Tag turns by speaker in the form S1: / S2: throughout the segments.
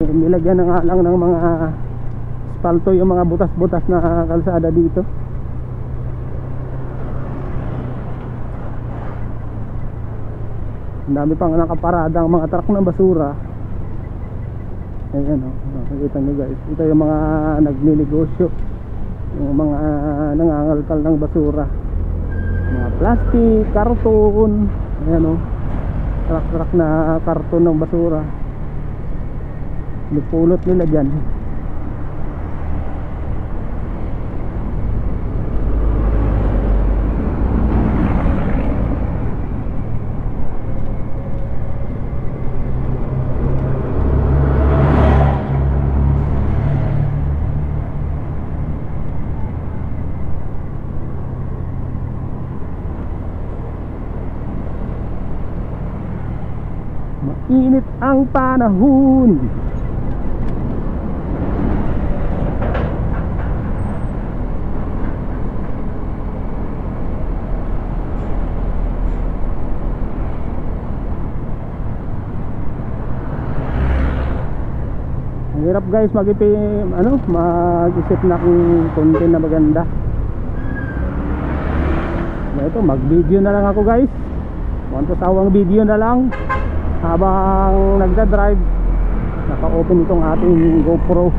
S1: Nilagyan na nga lang ng mga asfalto yung mga butas-butas na kalsada dito. Ang dami pang nakaparada ang mga truck ng basura. Ayan o, nakikita nyo guys, ito yung mga nagnilnegosyo, yung mga nangangalkal ng basura, mga plastic, karton. Ayan o, truck na karton ng basura, nipulot nila dyan. Mainit ang panahon. Ang hirap guys mag-isip na kung content na maganda. Ito, mag-video na lang ako guys. Want to sawang video na lang. Habang nagda-drive, naka-open itong ating GoPro.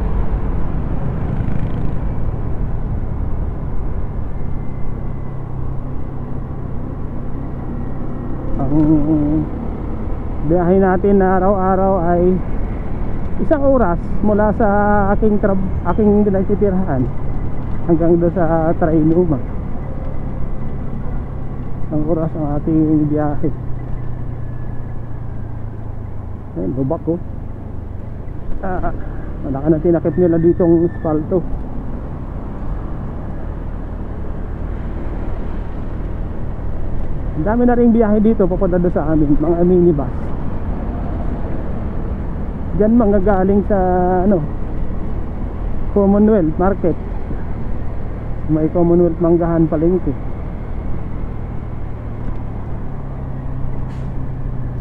S1: Ang biyahe natin na araw-araw ay 1 oras mula sa aking pinagtitirhan hanggang doon sa Trinoma. 1 oras ang ating biyahe. Ayun, lubak ko. Wala ka na tinakip nila ditong asfalto. Ang dami na rin biyahe dito papunta doon sa amin, mga minibus. Diyan manggagaling sa Commonwealth Market. May Commonwealth Manggahan Palengke.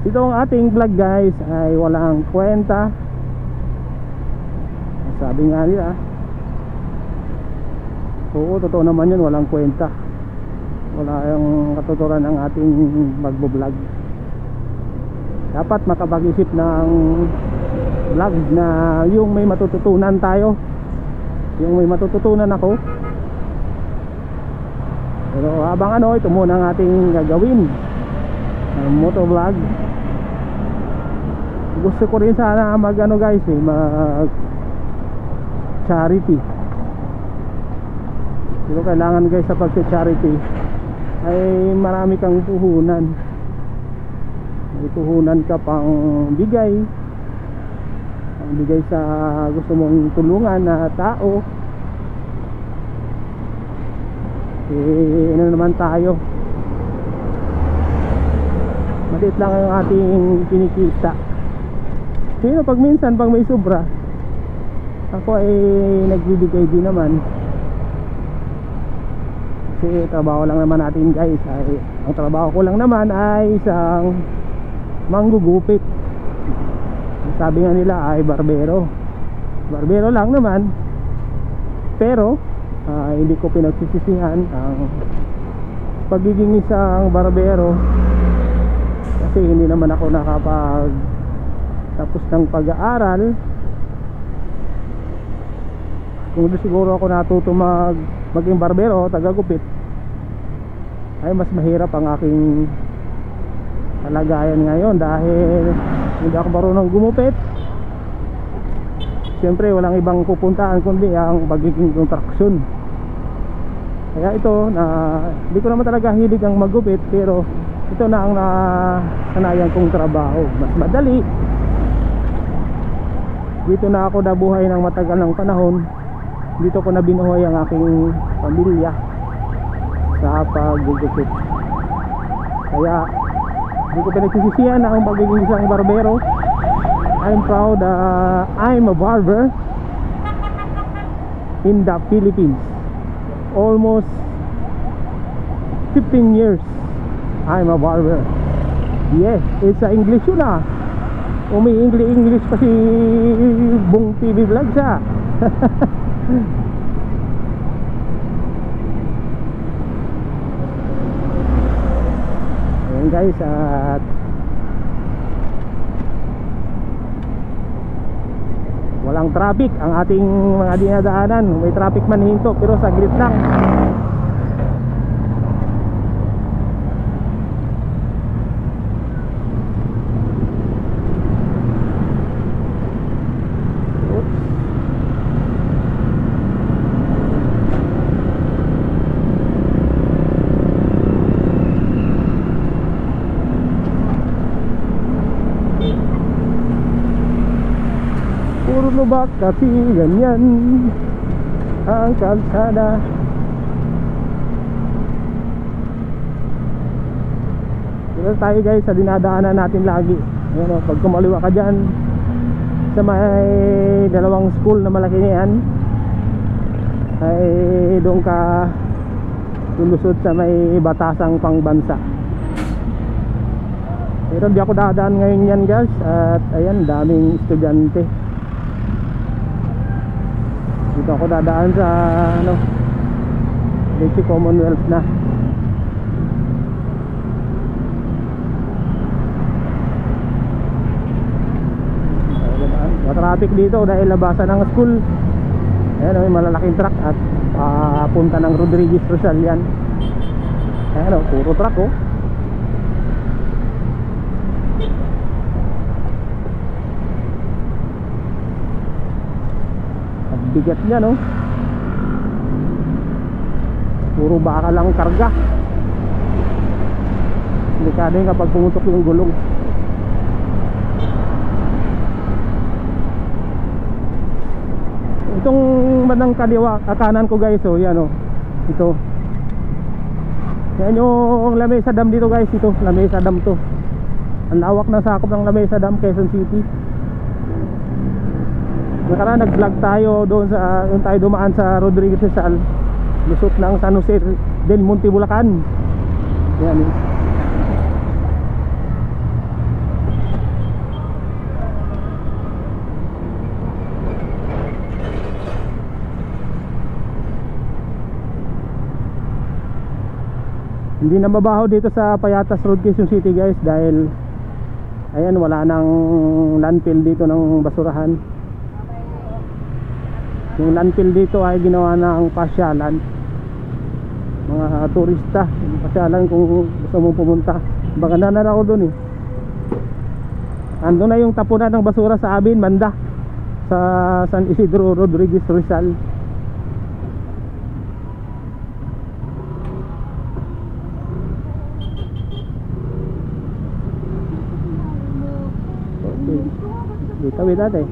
S1: Ito ang ating vlog guys ay walang kwenta. Sabi nga nila, oo, totoo naman yun, walang kwenta. Wala yung katuturan ng ating magbo-vlog. Dapat makapag-isip ng vlog na yung may matututunan tayo, yung may matututunan ako. Pero habang ito muna ang ating gagawin, motovlog. Gusto ko rin sana mag guys mag charity. Pero kailangan guys sa pag-charity ay marami kang puhunan. May puhunan ka pang bigay, sa gusto mong tulungan na tao. Ano naman tayo, maliit lang ang ating kinikita. Pero pag minsan, pag may sobra, ako ay nagbibigay din naman. Kasi trabaho lang naman natin guys ang trabaho ko lang naman ay isang manggugupit. Sabi nga nila ay barbero lang naman. Pero hindi ko pinagsisisihan ang pagiging isang barbero, kasi hindi naman ako tapos ng pag-aaral. Kung siguro ako natuto maging barbero, tagagupit, ay mas mahirap ang aking kalagayan ngayon dahil hindi ako marunong gumupit. Siyempre walang ibang pupuntahan kundi ang pagiging construction. Kaya ito na hindi ko naman talaga hilig ang magupit, pero ito na ang nasanayan kong trabaho. Mas madali. Dito na ako nabuhay ng matagal ng panahon. Dito ko na binuhay ang aking pamilya sa paggugupit. Kaya hindi ko pinagsisisihan na ang pagiging isang barbero. I'm proud I'm a barber in the Philippines. Almost 15 years I'm a barber. Yes, it's English yun ah. Umi-English pa si TV vlog siya. Ayan guys, at walang traffic ang ating mga dinadaanan. May traffic man hinto pero saglit lang. Puro lubak kasi ganyan ang kalsada. Dito tayo guys sa dinadaanan natin lagi. Ayan o, pag kumaliwa ka dyan sa may dalawang school na malaki na yan, ay doon ka lulusod sa may batasang pangbansa. Pero di ako dadaan ngayon yan guys. At ayan, daming estudyante. Dito ako dadaan sa Leche Commonwealth na. Traffic dito dahil labasan ng school. Ayan, may malalaking truck at punta ng Rodriguez Rizal yan. Ayan, puro truck oh. Bigat niya no. Puro baka lang karga. Delikado yun kapag pumutok yung gulong. Itong bandang kaliwa, kanan ko guys, oh, yan oh. Ito. Yan yung Lamesa Dam dito guys, ito, Lamesa Dam to. Ang lawak na sakop ng Lamesa Dam, Quezon City. Nakaraan nag-vlog tayo doon sa yung tayo dumaan sa Rodriguez Rizal, lusot ng San Jose del Monte, Bulacan. Yan. Hindi na mabaho dito sa Payatas Road, Quezon City guys, dahil ayan, wala nang landfill dito ng basurahan. Yung landfill dito ay ginawa ng pasyalan, mga turista, pasyalan kung gusto mong pumunta. Baka nanara ako dun eh. Ando na yung tapunan ng basura sa amin, banda sa San Isidro Rodriguez Rizal. Okay, dito with that eh.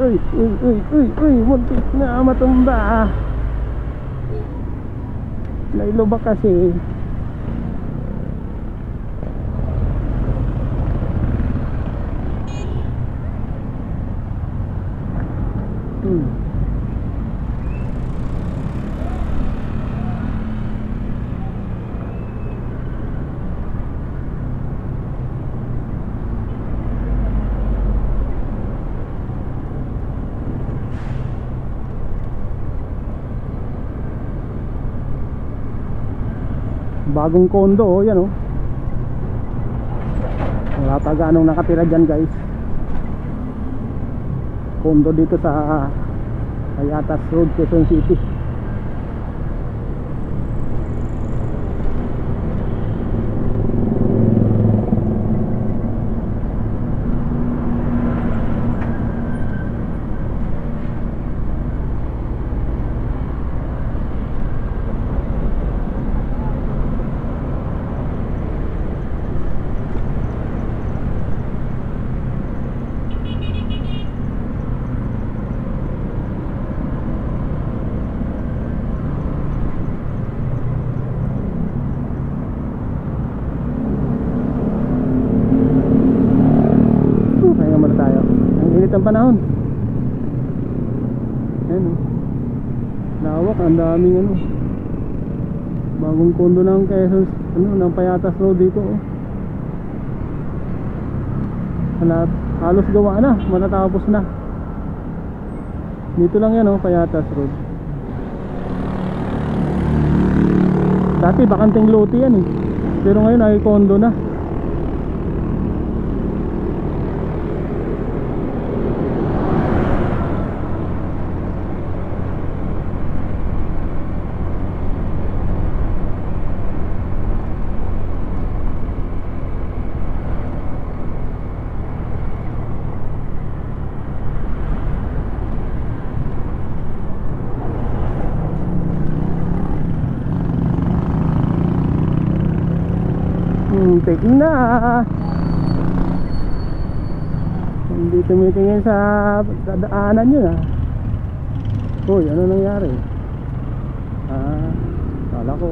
S1: Uy, muntik na matumba. Nailubak kasi. Bagong kondo oh, yan oh. Wala pa gaanong nakatira dyan guys. Kondo dito sa Payatas Road, Quezon City. ang panahon. Ayan oh. Lawak, ang daming ano. Bagong kondo ng Quezon, ano, ng Payatas Road dito oh. Halos gawa na, matatapos na. Dito lang yan oh, Payatas Road. Dati bakanting lote yan eh, pero ngayon ay kondo na. Taking na. Hindi tumitingin sa dadaanan yun ah. Uy, ano nangyari? Kala ko